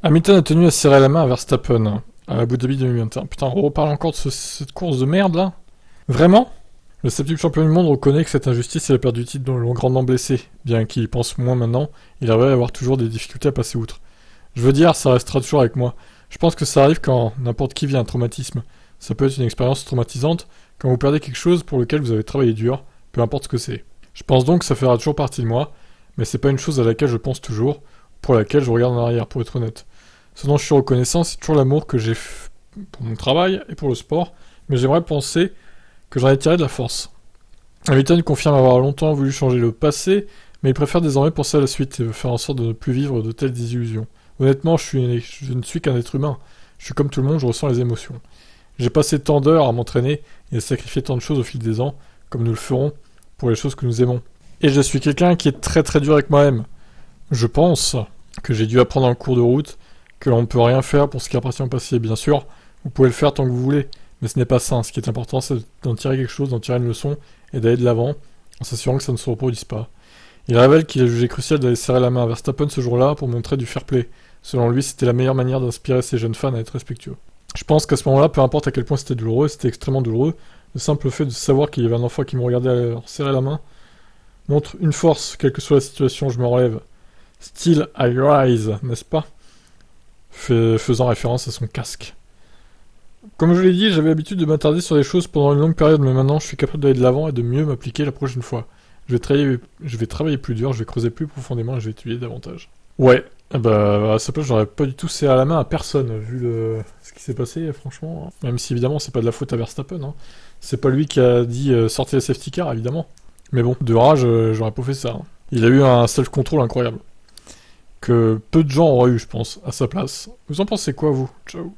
Hamilton a tenu à serrer la main à Verstappen à Abu Dhabi 2021. Putain, on reparle encore de cette course de merde là. Vraiment? Le septième champion du monde reconnaît que cette injustice est la perte du titre dont l'ont grandement blessé. Bien qu'il y pense moins maintenant, il arrive à avoir toujours des difficultés à passer outre. Je veux dire, ça restera toujours avec moi. Je pense que ça arrive quand n'importe qui vit un traumatisme. Ça peut être une expérience traumatisante quand vous perdez quelque chose pour lequel vous avez travaillé dur, peu importe ce que c'est. Je pense donc que ça fera toujours partie de moi, mais c'est pas une chose à laquelle je pense toujours, pour laquelle je regarde en arrière, pour être honnête. Ce dont je suis reconnaissant, c'est toujours l'amour que j'ai pour mon travail et pour le sport, mais j'aimerais penser que j'en ai tiré de la force. Hamilton confirme avoir longtemps voulu changer le passé, mais il préfère désormais penser à la suite et veut faire en sorte de ne plus vivre de telles désillusions. Honnêtement, je ne suis qu'un être humain. Je suis comme tout le monde, je ressens les émotions. J'ai passé tant d'heures à m'entraîner et à sacrifier tant de choses au fil des ans, comme nous le ferons pour les choses que nous aimons. Et je suis quelqu'un qui est très très dur avec moi-même. Je pense que j'ai dû apprendre en cours de route que l'on ne peut rien faire pour ce qui appartient au passé. Bien sûr, vous pouvez le faire tant que vous voulez, mais ce n'est pas ça. Ce qui est important, c'est d'en tirer quelque chose, d'en tirer une leçon et d'aller de l'avant, en s'assurant que ça ne se reproduise pas. Il révèle qu'il a jugé crucial d'aller serrer la main à Verstappen ce jour-là pour montrer du fair play. Selon lui, c'était la meilleure manière d'inspirer ses jeunes fans à être respectueux. Je pense qu'à ce moment-là, peu importe à quel point c'était douloureux, c'était extrêmement douloureux, le simple fait de savoir qu'il y avait un enfant qui me regardait leur serrer la main montre une force, quelle que soit la situation, je me relève. Still I rise, n'est-ce pas? Faisant référence à son casque. Comme je l'ai dit, j'avais l'habitude de m'attarder sur des choses pendant une longue période, mais maintenant je suis capable d'aller de l'avant et de mieux m'appliquer la prochaine fois. Je vais travailler plus dur, je vais creuser plus profondément et je vais étudier davantage. Ouais, bah à sa place j'aurais pas du tout serré la main à personne, vu ce qui s'est passé, franchement. Même si évidemment c'est pas de la faute à Verstappen, hein. C'est pas lui qui a dit sortez la safety car, évidemment. Mais bon, de rage, j'aurais pas fait ça, hein. Il a eu un self-control incroyable. Que peu de gens auraient eu, je pense, à sa place. Vous en pensez quoi, vous? Ciao.